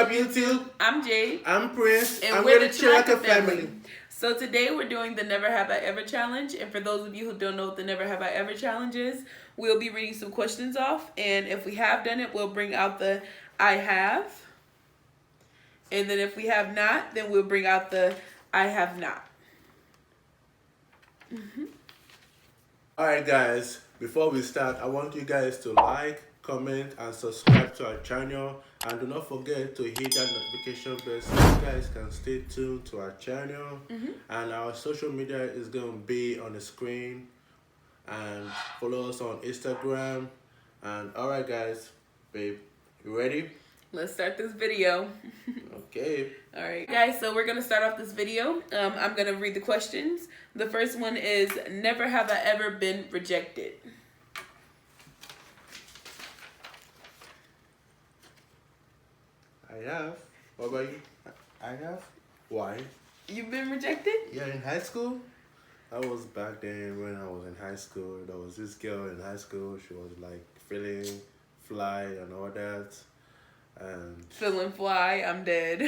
up, YouTube? I'm Jade. I'm Prince. And we're the Chilaka family. So today we're doing the Never Have I Ever challenge. And for those of you who don't know what the Never Have I Ever challenge is, we'll be reading some questions off. And if we have done it, we'll bring out the I have. And then if we have not, then we'll bring out the I have not. Alright guys, before we start, I want you guys to like, comment and subscribe to our channel, and do not forget to hit that notification bell so you guys can stay tuned to our channel. And our social media is going to be on the screen, and follow us on Instagram. And alright guys, babe, you ready? Let's start this video. Okay. Alright guys, so we're going to start off this video. I'm going to read the questions. The first one is, never have I ever been rejected? I have. What about you? I have. Why? You've been rejected? Yeah, in high school. That was back then when I was in high school. There was this girl in high school. She was like feeling fly and all that. And Feeling fly, I'm dead.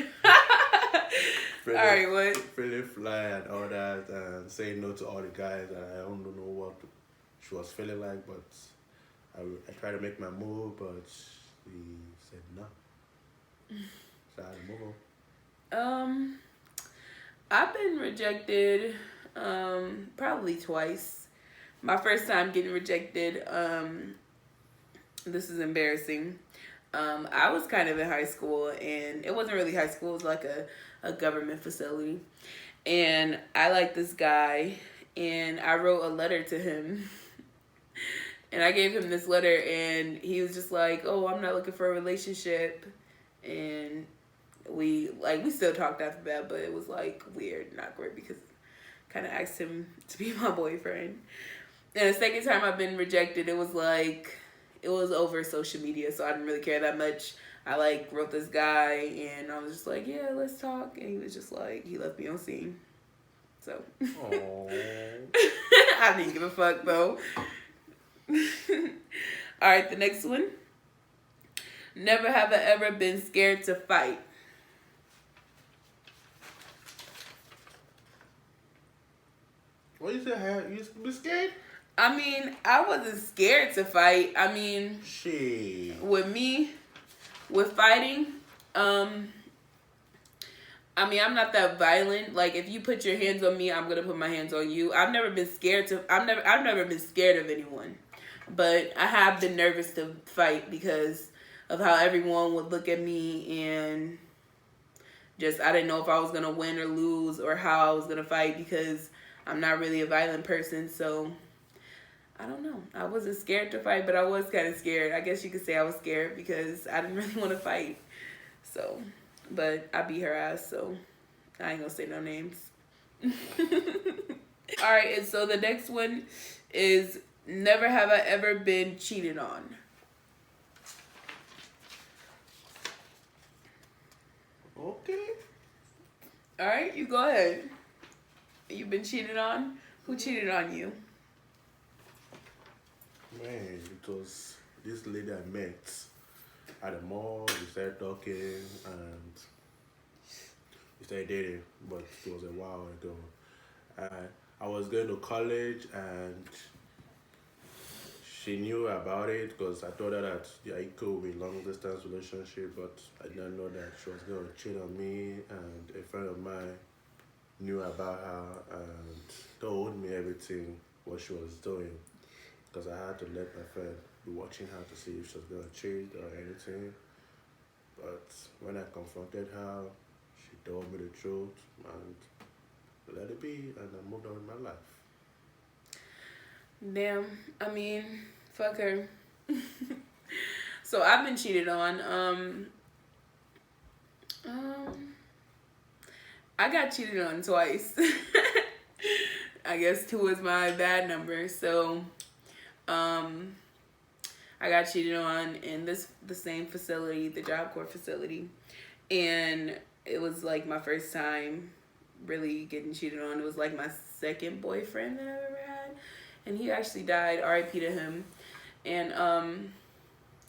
feeling, Alright, what? Feeling fly and all that, and saying no to all the guys. And I don't know what she was feeling like, but I tried to make my move, but she said no. So I had to move on. I've been rejected probably twice. My first time getting rejected, this is embarrassing. I was kind of in high school, and it wasn't really high school, it was like a government facility. And I liked this guy, and I wrote a letter to him. And I gave him this letter, and he was just like, oh, I'm not looking for a relationship. And we still talked after that, but it was like weird and awkward because I kind of asked him to be my boyfriend. And the second time I've been rejected, it was over social media, so I didn't really care that much. I wrote this guy, and I was just like, yeah, let's talk. And he was just like, he left me on scene. So I didn't give a fuck though. All right, the next one. Never have I ever been scared to fight. What you say? You used to be scared? I mean, I wasn't scared to fight. I mean, Shit. with fighting, I mean, I'm not that violent. Like, if you put your hands on me, I'm gonna put my hands on you. I've never been scared of anyone, but I have been nervous to fight because of how everyone would look at me, and just I didn't know if I was gonna win or lose or how I was gonna fight because I'm not really a violent person. So I don't know. I wasn't scared to fight, but I was kind of scared. I guess you could say I was scared because I didn't really want to fight. So, but I beat her ass, so I ain't gonna say no names. All right, and so the next one is, never have I ever been cheated on. Okay. All right, you go ahead. You've been cheated on? Who cheated on you? Man, it was this lady I met at the mall. We started talking and we started dating, but it was a while ago. I was going to college, and she knew about it because I told her that it could be long distance relationship, but I didn't know that she was going to cheat on me. And a friend of mine knew about her and told me everything what she was doing, because I had to let my friend be watching her to see if she was going to cheat or anything. But when I confronted her, she told me the truth and let it be, and I moved on with my life. Damn, I mean, fuck her. So I've been cheated on. I got cheated on twice. I guess 2 is my bad number. So I got cheated on in the same facility, the Job Corps facility. And it was like my first time really getting cheated on. It was like my second boyfriend that I've ever had. And he actually died, R.I.P. to him. And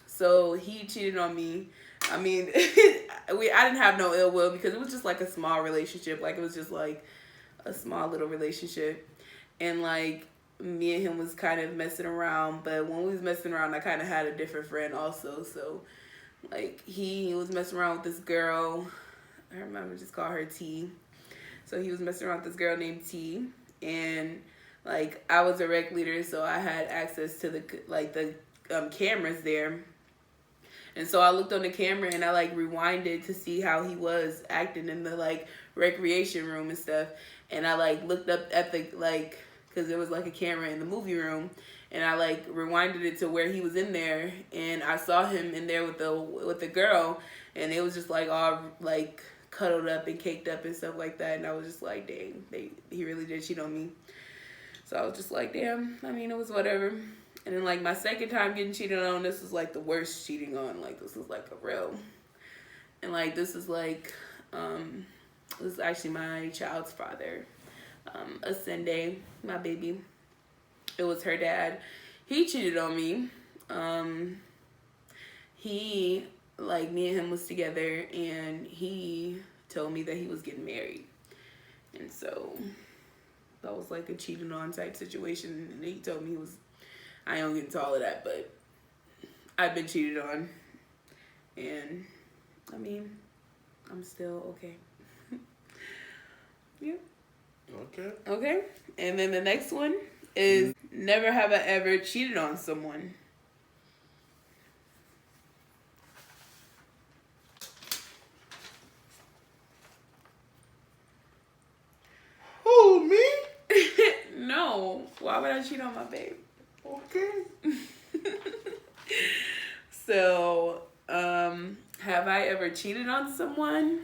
so he cheated on me. I mean, I didn't have no ill will because it was just like a small relationship. Like it was just like a small little relationship, and like me and him was kind of messing around. But when we was messing around, I kind of had a different friend also. So like he was messing around with this girl. I remember just call her T. So he was messing around with this girl named T, and like I was a rec leader, so I had access to the cameras there. And so I looked on the camera and I like rewinded to see how he was acting in the like recreation room and stuff. And I like looked up at the like, cause there was like a camera in the movie room, and I like rewinded it to where he was in there, and I saw him in there with the girl, and it was just like all like cuddled up and caked up and stuff like that. And I was just like, dang, he really did cheat on me. So I was just like, damn. I mean, it was whatever. And then like my second time getting cheated on, this was like the worst cheating on. Like this was like a real, and like this is like, this is actually my child's father, Ascende, my baby. It was her dad. He cheated on me. He like me and him was together, and he told me that he was getting married, and so that was like a cheating on type situation. And he told me he was. I don't get into all of that, but I've been cheated on, and I mean, I'm still okay. Yeah. Okay. Okay. And then the next one is never have I ever cheated on someone. Who, me? No. Why would I cheat on my babe? Okay. So, have I ever cheated on someone?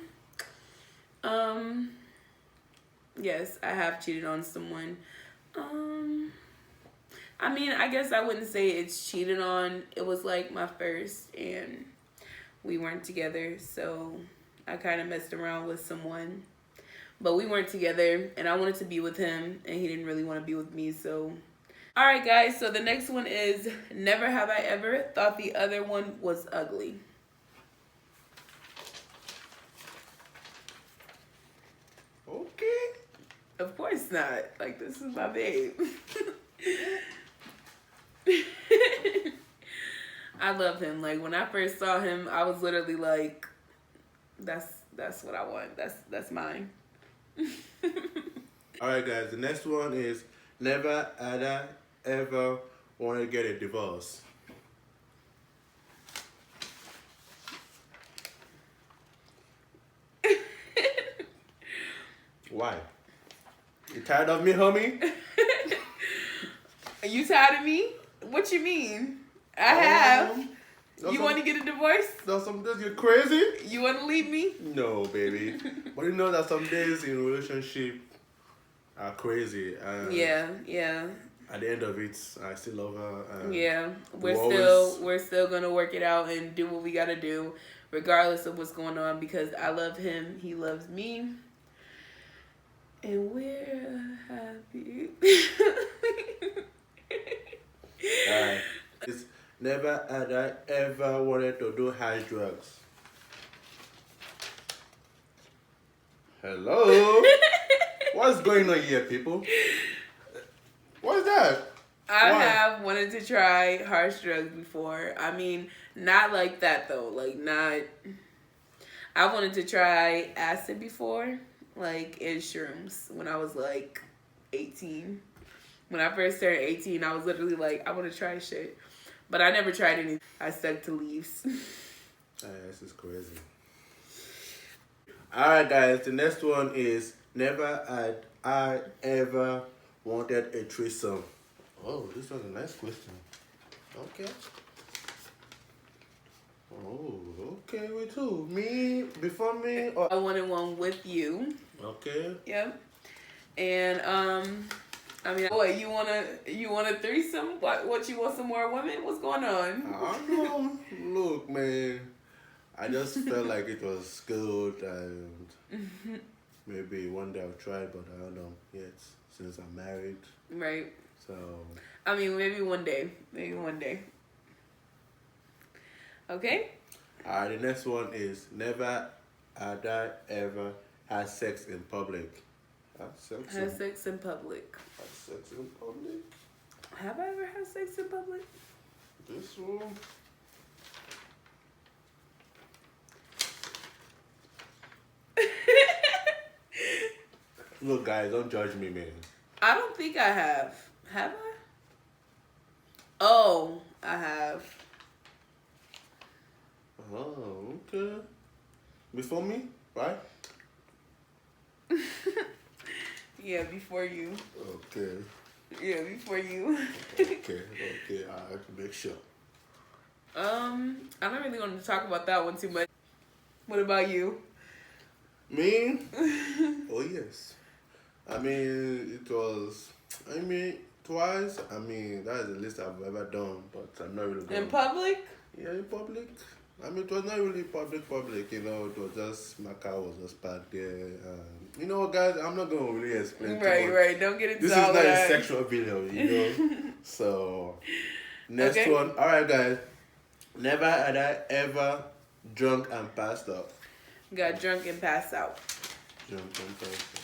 Yes, I have cheated on someone. I mean, I guess I wouldn't say it's cheated on. It was like my first, and we weren't together, so I kind of messed around with someone. But we weren't together, and I wanted to be with him, and he didn't really want to be with me, so... Alright guys, so the next one is never have I ever thought the other one was ugly. Okay. Of course not. Like, this is my babe. I love him. Like, when I first saw him, I was literally like, that's what I want. That's mine. Alright guys, the next one is never had I ever want to get a divorce. Why? You tired of me, homie? Are you tired of me? What you mean? I have. You want to get a divorce? Some days you're crazy? You want to leave me? No, baby. But you know that some days in relationship are crazy. Yeah. At the end of it, I still love her. Yeah, we're still gonna work it out and do what we gotta do, regardless of what's going on. Because I love him, he loves me, and we're happy. Alright. It's never had I ever wanted to do hard drugs. Hello? What's going on here, people? What's that? I have wanted to try harsh drugs before. I mean, not like that though. Like not. I wanted to try acid before, like and shrooms when I was like 18. When I first turned 18, I was literally like, I want to try shit, but I never tried anything. I stuck to leaves. This is crazy. Alright, guys. The next one is never had I ever wanted a threesome. Oh, this was a nice question. Okay. Oh, okay, with who? Me? Before me? Or... I wanted one with you. Okay. Yep. And I mean, boy, you want a threesome? What you want some more women? What's going on? I don't know. Look, man. I just felt like it was good, and maybe one day I'll try, but I don't know yet since I'm married. Right. So. I mean, maybe one day. Maybe one day. Okay. The next one is never Had I ever had sex in public? Had sex in public. Had sex in public? Have I ever had sex in public? This one? Look, guys, don't judge me, man. I don't think I have. Have I? Oh, I have. Oh, okay. Before me, right? Yeah, before you. Okay. Yeah, before you. Okay. I have to make sure. I don't really want to talk about that one too much. What about you? Me? Oh, yes. I mean, twice. I mean, that is the least I've ever done, but I'm not really going. In public? Yeah, in public. I mean, it was not really public, you know. It was just, my car was just parked there. You know, guys, I'm not going to really explain too much. Right. Don't get into This all is not that. a sexual video, you know. So, next Okay. one. All right, guys. Never had I ever drunk and passed out. Got drunk and passed out. Drunk and passed out.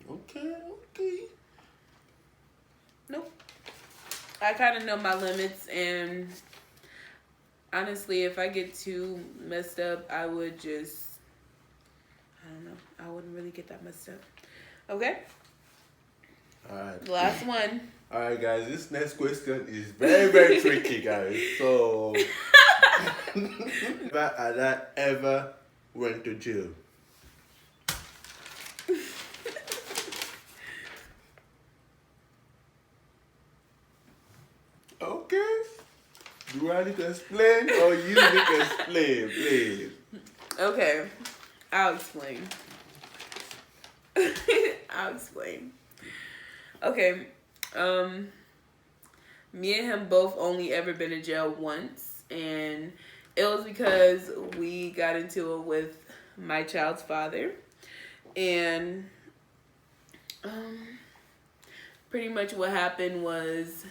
Okay. Nope. I kind of know my limits, and honestly, if I get too messed up, I would just, I don't know, I wouldn't really get that messed up. Okay? All right. Last one. All right, guys. This next question is very, very tricky, guys. So, never had I ever went to jail? Okay. Do I need to explain or you need to explain, please? Okay. I'll explain. I'll explain. Okay. Me and him both only ever been in jail once, and it was because we got into it with my child's father, and pretty much what happened was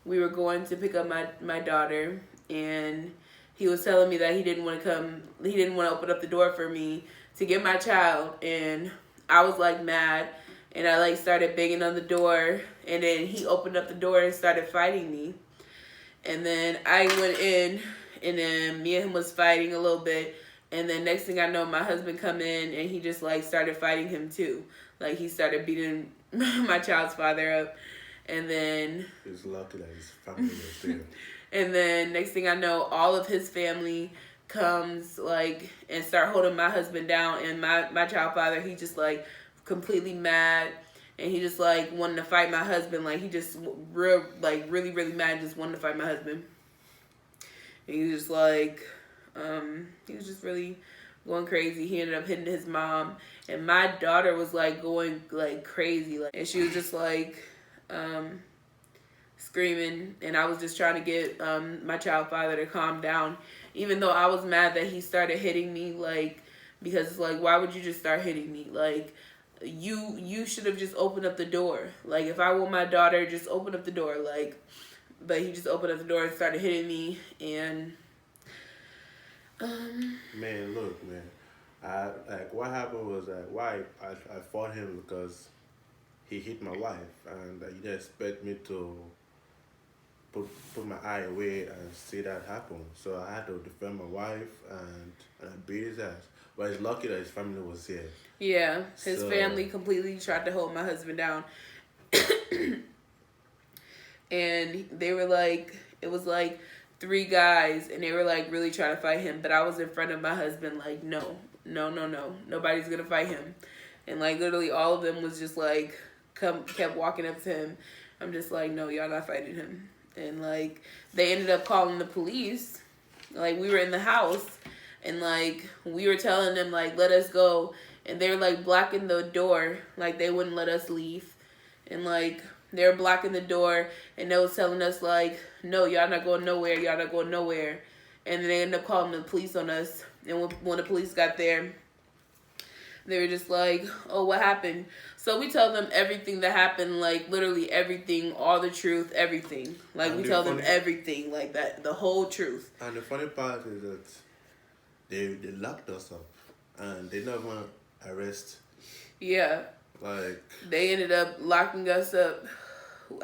we were going to pick up my daughter, and he was telling me that he didn't want to open up the door for me to get my child, and I was like mad, and I like started banging on the door, and then he opened up the door and started fighting me. And then I went in, and then me and him was fighting a little bit, and then next thing I know, my husband come in, and he just like started fighting him too. Like he started beating my child's father up, and then He's lucky that his family was there. and then next thing I know, all of his family comes like and start holding my husband down, and my child father, he just like completely mad, and he just like wanted to fight my husband. Like he just really mad, just wanted to fight my husband. And he was just like he was just really going crazy. He ended up hitting his mom, and my daughter was like going like crazy, like, and she was just like screaming, and I was just trying to get my child father to calm down, even though I was mad that he started hitting me, like, because it's like, why would you just start hitting me? Like, you should have just opened up the door. Like, if I want my daughter, just open up the door. Like, but he just opened up the door and started hitting me, and Man, look, man. What happened was that I fought him because he hit my wife, and he didn't expect me to put my eye away and see that happen. So I had to defend my wife, and I beat his ass. But it's lucky that his family was here. yeah, his So- family completely tried to hold my husband down. And they were like, it was like 3 guys, and they were like really trying to fight him, but I was in front of my husband like, no, nobody's gonna fight him. And like literally all of them was just like kept walking up to him. I'm just like, no, y'all not fighting him. And like they ended up calling the police. Like we were in the house, and like we were telling them like, let us go, and they were like blocking the door, like they wouldn't let us leave. And like they were blocking the door, and they was telling us like, no, y'all not going nowhere, and then they ended up calling the police on us. And when the police got there, They were just like, oh, what happened? So we tell them everything that happened, like literally everything, all the truth, everything. Like we tell them everything, like that, the whole truth. And the funny part is that they locked us up and they never arrest. Yeah. Like they ended up locking us up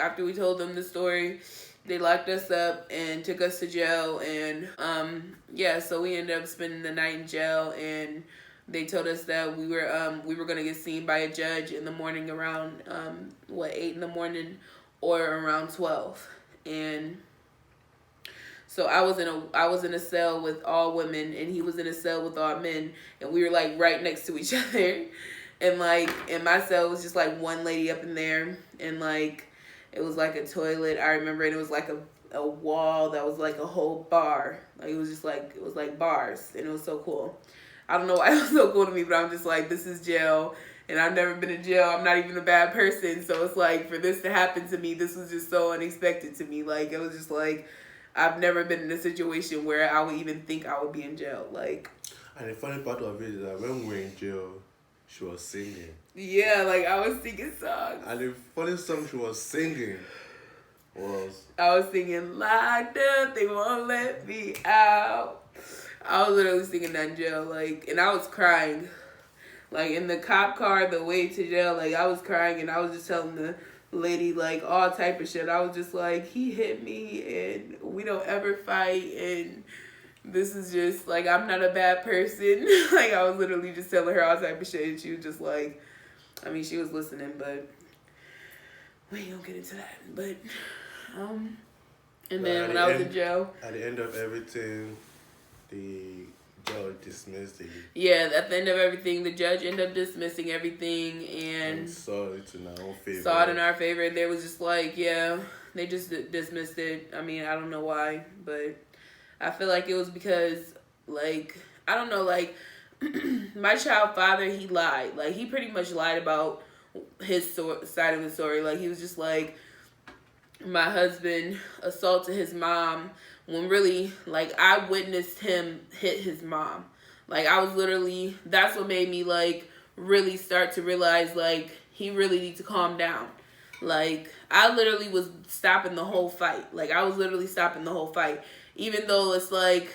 after we told them the story. They locked us up and took us to jail, and yeah, so we ended up spending the night in jail, and they told us that we were gonna get seen by a judge in the morning around 8 in the morning or around 12. And so I was in a cell with all women, and he was in a cell with all men, and we were like right next to each other. And like in my cell was just like one lady up in there, and like it was like a toilet. I remember it was like a wall that was like a whole bar. Like it was like bars, and it was so cool. I don't know why it was so cool to me, but I'm just like, this is jail, and I've never been in jail. I'm not even a bad person, so it's like for this to happen to me, this was just so unexpected to me. Like it was just like I've never been in a situation where I would even think I would be in jail. Like, and the funny part of it is that when we were in jail, she was singing. Yeah, like I was singing songs. And the funny song she was singing was... I was singing, locked up, they won't let me out. I was literally singing that in jail, like, and I was crying. Like, in the cop car, the way to jail, like, I was crying, and I was just telling the lady, like, all type of shit. I was just like, he hit me, and we don't ever fight, and this is just, like, I'm not a bad person. Like, I was literally just telling her all type of shit, and she was just like, I mean, she was listening, but we ain't gonna get into that. But, and then when I was in jail. At the end of everything, the judge dismissed it. Yeah, at the end of everything, the judge ended up dismissing everything and saw it in our favor. Saw it in our favor. And they was just like, yeah, they just dismissed it. I mean, I don't know why, but I feel like it was because, like, I don't know, like, my child father, he lied. Like, he pretty much lied about his side of the story. Like, he was just like, my husband assaulted his mom, when really, like, I witnessed him hit his mom. Like, I was literally, that's what made me, like, really start to realize, like, he really needs to calm down. Like, I literally was stopping the whole fight. Like, I was literally stopping the whole fight. Even though it's, like,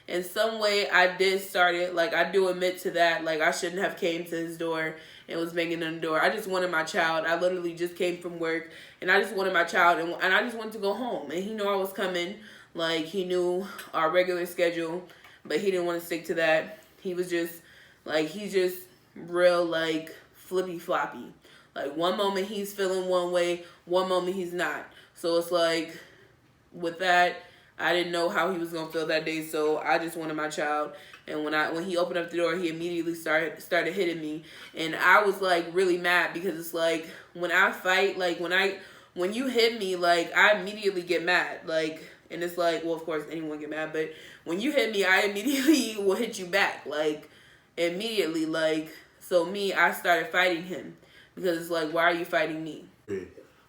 in some way I did start it. Like, I do admit to that. Like, I shouldn't have came to his door and was banging on the door. I just wanted my child. I literally just came from work, and I just wanted my child, and I just wanted to go home. And he knew I was coming. Like, he knew our regular schedule, but he didn't want to stick to that. He was just, like, he's just real, like, flippy-floppy. Like, one moment he's feeling one way, one moment he's not. So it's like, with that, I didn't know how he was going to feel that day, so I just wanted my child. And when he opened up the door, he immediately started hitting me. And I was, like, really mad because it's like, when I fight, like, when you hit me, like, I immediately get mad. Like, and it's like, well, of course, anyone get mad, but when you hit me, I immediately will hit you back. Like, immediately, like, so I started fighting him. Because it's like, why are you fighting me?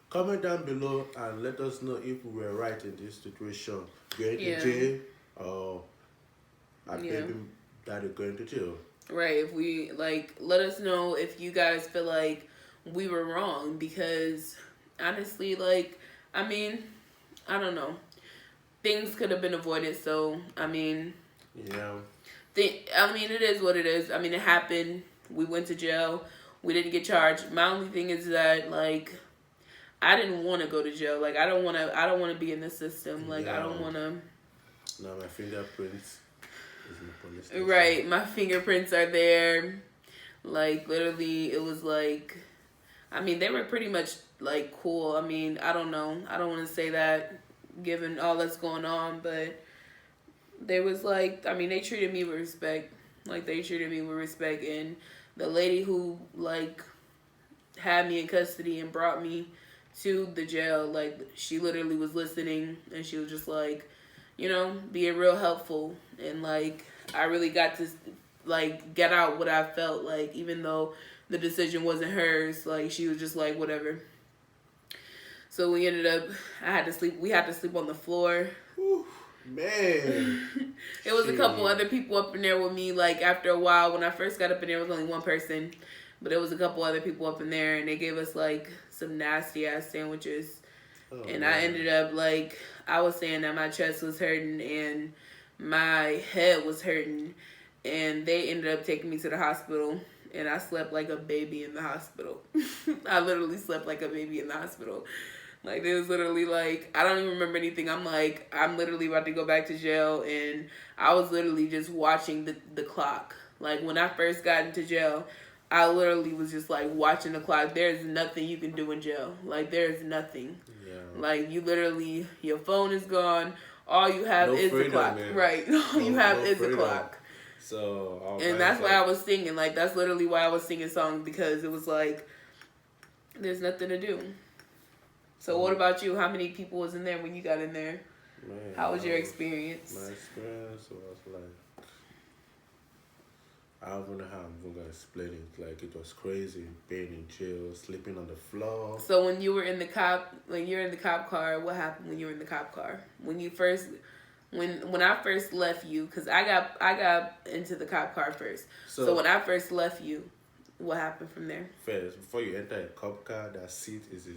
Comment down below and let us know if we were right in this situation. Going to jail or maybe daddy going to jail. Right. If we, like, let us know if you guys feel like we were wrong. Because, honestly, like, I mean, I don't know. Things could have been avoided. So, I mean. Yeah. I mean, it is what it is. I mean, it happened. We went to jail. We didn't get charged. My only thing is that, like, I didn't want to go to jail. Like, I don't want to be in the system. Like, I don't want to. No, my fingerprints is in the police station. Right, my fingerprints are there. Like, literally, it was like, I mean, they were pretty much, like, cool. I mean, I don't know. I don't want to say that given all that's going on, but they was like, I mean, they treated me with respect. Like, they treated me with respect. And the lady who, like, had me in custody and brought me to the jail, like, she literally was listening, and she was just like, you know, being real helpful. And, like, I really got to, like, get out what I felt. Like, even though the decision wasn't hers, like, she was just like, whatever. So we ended up, we had to sleep on the floor. Man. It was a couple Shit. other people up in there with me. Like after a while, when I first got up in there, it was only one person, but it was a couple other people up in there, and they gave us like some nasty ass sandwiches. Oh, And man. I ended up like I was saying that my chest was hurting and my head was hurting, and they ended up taking me to the hospital. And I slept like a baby in the hospital. I literally slept like a baby in the hospital. Like, it was literally like, I don't even remember anything. I'm like, I'm literally about to go back to jail. And I was literally just watching the clock. Like, when I first got into jail, I literally was just like watching the clock. There's nothing you can do in jail. Like, there's nothing. Yeah. Like, you literally, your phone is gone. All you have is freedom, the clock. man. Right. All you have is the freedom. clock. So, And that's why I was singing. Like, that's literally why I was singing songs, because it was like, there's nothing to do. So what about you? How many people was in there when you got in there? Man, How was your experience? My experience was like, I don't know how I'm gonna explain it. Like, it was crazy being in jail, sleeping on the floor. So when you were in the cop car, what happened when you were in the cop car? When you first, when I first left you, because I got into the cop car first. So when I first left you, what happened from there? First, before you enter a cop car, that seat is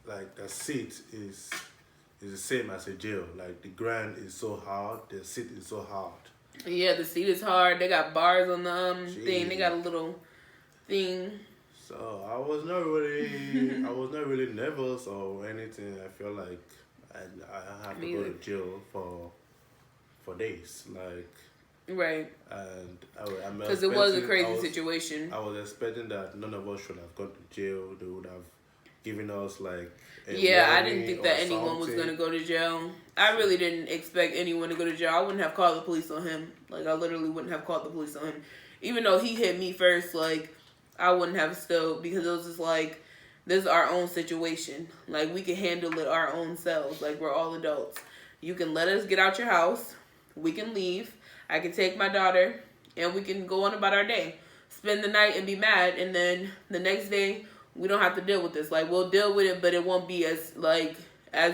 like the seat is the same as a jail. Like, the ground is so hard, the seat is so hard. Yeah, the seat is hard. They got bars on the thing. They Jeez. got a little thing. So I was not really nervous or anything. I felt like I had to go to jail for days, like. Right. And Because it was a crazy situation. I was expecting that none of us should have gone to jail. They would have given us like I didn't think that anyone was something. going to go to jail. I really didn't expect anyone to go to jail. I wouldn't have called the police on him. Like, I literally wouldn't have called the police on him. Even though he hit me first, like, I wouldn't have still, because it was just like, this is our own situation. Like, we can handle it our own selves. Like, we're all adults. You can let us get out your house. We can leave. I can take my daughter, and we can go on about our day. Spend the night and be mad, and then the next day, we don't have to deal with this. Like, we'll deal with it, but it won't be as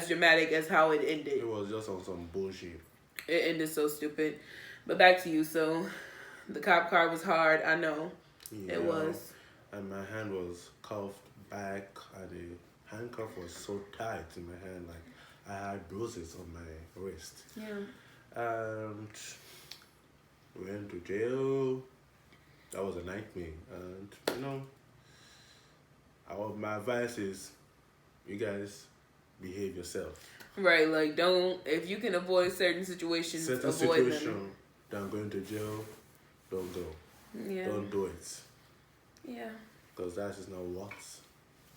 dramatic as how it ended. It was just on some bullshit. It ended so stupid. But back to you. So, the cop car was hard. I know. Yeah. It was. And my hand was cuffed back, and the handcuff was so tight in my hand. Like, I had bruises on my wrist. Yeah. And we went to jail. That was a nightmare. And, my advice is, you guys behave yourself. Right, like, if you can avoid certain situations, avoid them. Than going to jail, don't go. Yeah. Don't do it. Yeah. Because that is not what's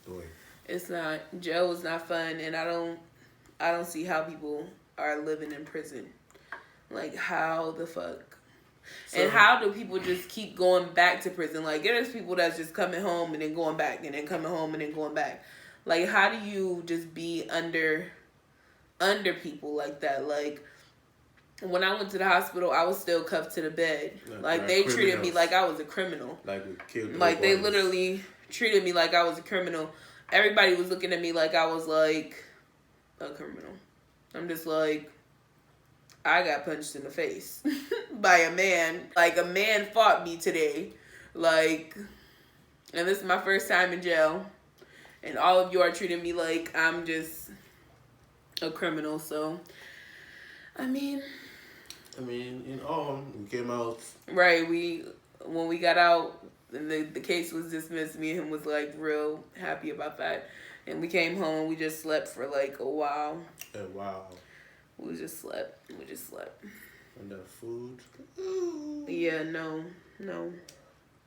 doing. It's not. Jail is not fun, and I don't see how people are living in prison. Like, how the fuck? And how do people just keep going back to prison? Like, there's people that's just coming home and then going back and then coming home and then going back. Like, how do you just be under people like that? Like, when I went to the hospital, I was still cuffed to the bed. Like they treated me like I was a criminal. Like we killed. Like they literally treated me like I was a criminal. Everybody was looking at me like I was like a criminal. I'm just like, I got punched in the face by a man. Like, a man fought me today. Like, and this is my first time in jail. And all of you are treating me like I'm just a criminal. So, I mean, in all, we came out. Right. When we got out and the case was dismissed, me and him was like real happy about that. And we came home and we just slept for like a while. Wow. We just slept. And the food. Yeah, no.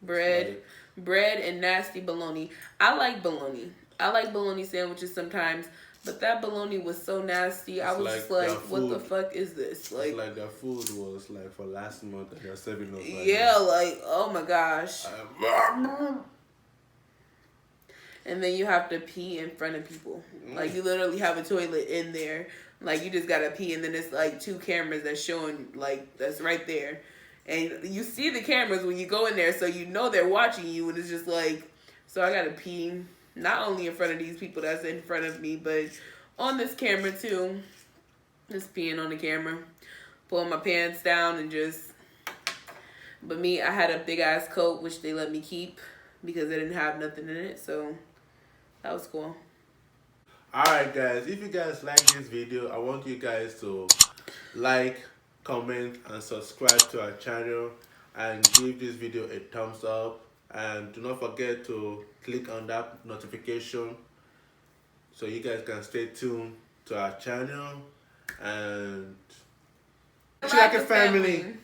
Bread and nasty bologna. I like bologna. I like bologna sandwiches sometimes, but that bologna was so nasty. I was just like, what the fuck is this? Like, it's like the food was like for last month and they're serving us like yeah, like, oh my gosh. And then you have to pee in front of people. Like, you literally have a toilet in there. Like, you just gotta pee, and then it's like 2 cameras that's showing, like, that's right there. And you see the cameras when you go in there, so you know they're watching you, and it's just like, so I gotta pee, not only in front of these people that's in front of me, but on this camera too. Just peeing on the camera. Pulling my pants down and just... But me, I had a big ass coat, which they let me keep because they didn't have nothing in it. So that was cool. Alright guys, if you guys like this video, I want you guys to like, comment and subscribe to our channel and give this video a thumbs up, and do not forget to click on that notification so you guys can stay tuned to our channel and like a family.